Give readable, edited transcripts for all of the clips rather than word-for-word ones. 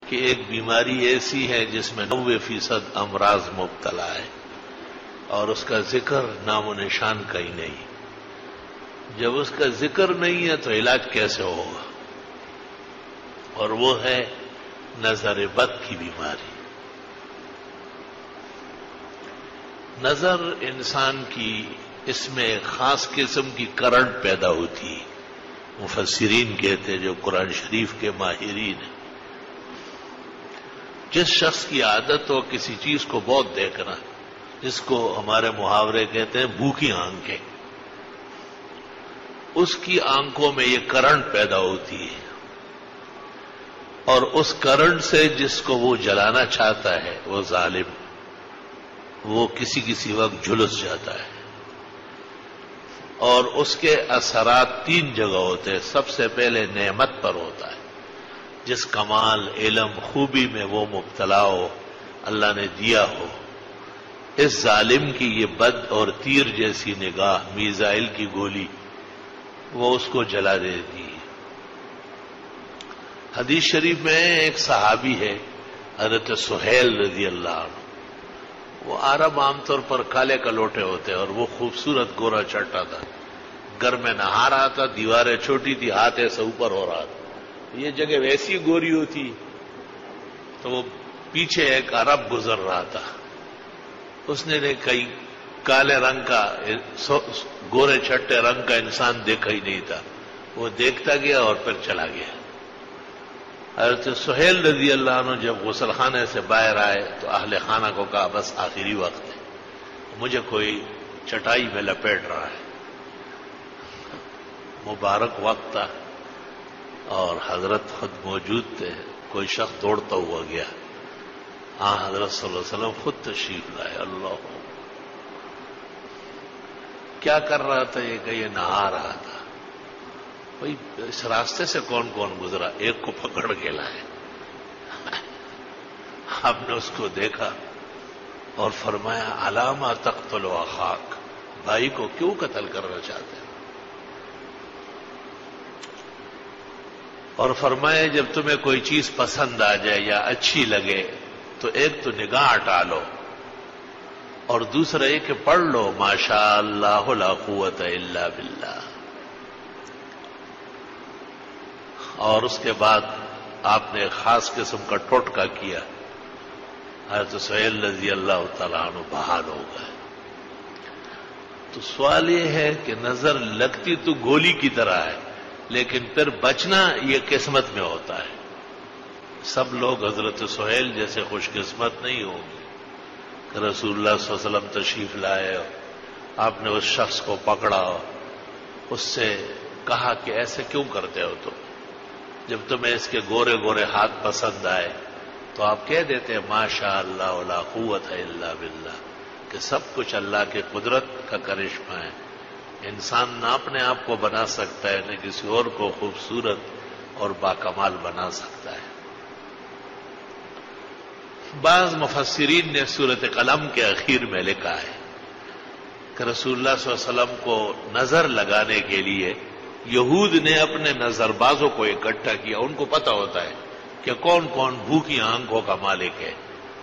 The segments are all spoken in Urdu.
کہ ایک بیماری ایسی ہے جس میں 90% امراض مبتلا ہے اور اس کا ذکر نام و نشان کا ہی نہیں. جب اس کا ذکر نہیں ہے تو علاج کیسے ہوگا؟ اور وہ ہے نظر بد کی بیماری. نظر انسان کی اس میں خاص قسم کی کرنٹ پیدا ہوتی ہے. مفسرین کہتے ہیں جو قرآن شریف کے ماہرین ہیں، جس شخص کی عادت ہو کسی چیز کو بہت دیکھنا، جس کو ہمارے محاورے کہتے ہیں بھوکی آنکھیں، اس کی آنکھوں میں یہ کرنٹ پیدا ہوتی ہے اور اس کرنٹ سے جس کو وہ جلانا چاہتا ہے وہ ظالم، وہ کسی وقت جھلس جاتا ہے. اور اس کے اثرات 3 جگہ ہوتے ہیں. سب سے پہلے نعمت پر ہوتا ہے، جس کمال علم خوبی میں وہ مبتلا ہو، اللہ نے دیا ہو، اس ظالم کی یہ بد اور تیر جیسی نگاہ، میزائل کی گولی، وہ اس کو جلا دیتی ہے. حدیث شریف میں ایک صحابی ہے حضرت سہیل رضی اللہ عنہ. وہ عرب عام طور پر کالے کلوٹے ہوتے اور وہ خوبصورت گورا چٹا تھا. گھر میں نہا رہا تھا، دیواریں چھوٹی تھی، ہاتھ ایسے اوپر ہو رہا تھا. یہ جگہ ویسی گوری ہوتی تو وہ پیچھے ایک عرب گزر رہا تھا. اس نے کئی کالے رنگ کا گورے چھٹے رنگ کا انسان دیکھا ہی نہیں تھا. وہ دیکھتا گیا اور پھر چلا گیا. حضرت سہیل رضی اللہ عنہ جب غسل خانے سے باہر آئے تو اہل خانہ کو کہا بس آخری وقت ہے، مجھے کوئی چٹائی میں لپیٹ رہا ہے. مبارک وقت تھا اور حضرت خود موجود تھے. کوئی شخص دوڑتا ہوا گیا. ہاں حضرت صلی اللہ علیہ وسلم خود تشریف لائے. اللہ کیا کر رہا تھا؟ یہ نہا رہا تھا. بھائی اس راستے سے کون کون گزرا؟ ایک کو پکڑ کے لائے. آپ نے اس کو دیکھا اور فرمایا علامہ تقتل اخاک، بھائی کو کیوں قتل کرنا چاہتے ہیں؟ اور فرمایا جب تمہیں کوئی چیز پسند آ جائے یا اچھی لگے تو ایک تو نگاہ ہٹا لو اور دوسرا یہ کہ پڑھ لو ماشاء اللہ لا قوت الا باللہ. اور اس کے بعد آپ نے خاص قسم کا ٹوٹکا کیا. حضرت سہیل رضی اللہ تعالیٰ عنہ بحال ہو گئے. تو سوال یہ ہے کہ نظر لگتی تو گولی کی طرح ہے، لیکن پھر بچنا یہ قسمت میں ہوتا ہے. سب لوگ حضرت سہیل جیسے خوش قسمت نہیں ہوں گے کہ رسول اللہ صلی اللہ علیہ وسلم تشریف لائے، آپ نے اس شخص کو پکڑا، اس سے کہا کہ ایسے کیوں کرتے ہو؟ تو جب تمہیں اس کے گورے گورے ہاتھ پسند آئے تو آپ کہہ دیتے ہیں ماشاء اللہ لا قوت الا باللہ، کہ سب کچھ اللہ کے قدرت کا کرشمہ ہے. انسان نہ اپنے آپ کو بنا سکتا ہے، نہ کسی اور کو خوبصورت اور باکمال بنا سکتا ہے. بعض مفسرین نے سورۃ قلم کے اخیر میں لکھا ہے کہ رسول اللہ صلی اللہ علیہ وسلم کو نظر لگانے کے لیے یہود نے اپنے نظر بازوں کو اکٹھا کیا. ان کو پتا ہوتا ہے کہ کون کون بھوکی آنکھوں کا مالک ہے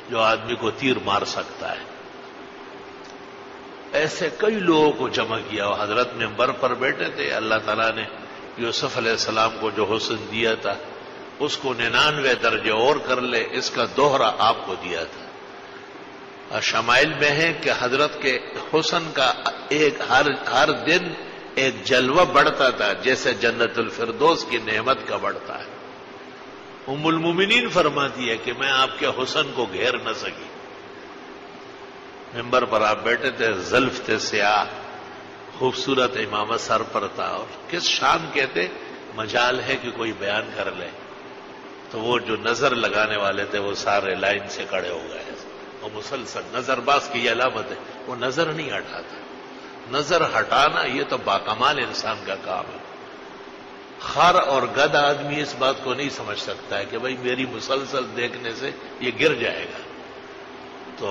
جو آدمی کو تیر مار سکتا ہے. ایسے کئی لوگوں کو جمع کیا. حضرت منبر پر بیٹھے تھے. اللہ تعالیٰ نے یوسف علیہ السلام کو جو حسن دیا تھا اس کو 99 درجے اور کر لے، اس کا دوہرا آپ کو دیا تھا. اور شمائل میں ہے کہ حضرت کے حسن کا ایک ہر دن ایک جلوہ بڑھتا تھا جیسے جنت الفردوس کی نعمت کا بڑھتا ہے. ام المومنین فرماتی ہے کہ میں آپ کے حسن کو گھیر نہ سکی. منبر پر آپ بیٹھے تھے، زلف تھے سیاہ، خوبصورت امامت سر پر تھا، اور کس شان کہتے مجال ہے کہ کوئی بیان کر لے. تو وہ جو نظر لگانے والے تھے وہ سارے لائن سے کھڑے ہو گئے. اور مسلسل نظر باز کی یہ علامت ہے، وہ نظر نہیں ہٹاتا. نظر ہٹانا یہ تو باکمال انسان کا کام ہے. خر اور گدھ آدمی اس بات کو نہیں سمجھ سکتا ہے کہ بھائی میری مسلسل دیکھنے سے یہ گر جائے گا. تو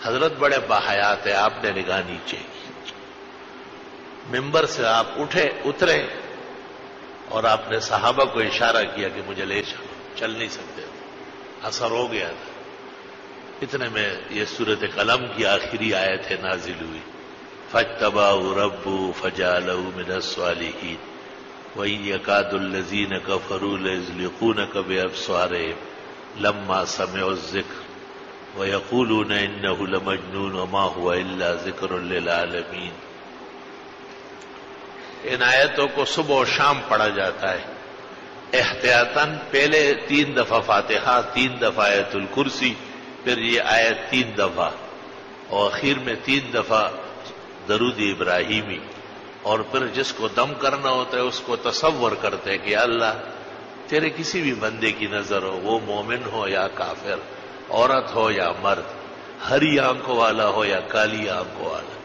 حضرت بڑے باحیات ہیں. آپ نے نگاہ نیچے کی، منبر سے آپ اترے اور آپ نے صحابہ کو اشارہ کیا کہ مجھے لے چلو. چل نہیں سکتے تھے، اثر ہو گیا تھا۔ اتنے میں یہ سورۃ قلم کی آخری آیت نازل ہوئی، فاجتباہ ربہ فجعلہ من الصالحین وَإِنْ يَكَادُ الَّذِينَ كَفَرُوا لَيُزْلِقُونَكَ بِأَبْصَارِهِمْ لَمَّا سَمِعُوا الذِّكْرَ وَيَقُولُونَ إِنَّهُ لَمَجْنُونٌ وَمَا هُوَ إِلَّا ذِكْرٌ لِلْعَالَمِينَ۔ ان آیتوں کو صبح و شام پڑھا جاتا ہے احتیاطاً، پہلے 3 دفعہ فاتحہ، 3 دفعہ آیت الکرسی، پھر یہ آیت 3 دفعہ، اور آخر میں 3 دفعہ درود ابراہیمی، اور پھر جس کو دم کرنا ہوتا ہے اس کو تصور کرتے ہیں کہ اللہ تیرے کسی بھی بندے کی نظر ہو، وہ مومن ہو یا کافر، عورت ہو یا مرد، ہری آنکھوں والا ہو یا کالی آنکھوں والا،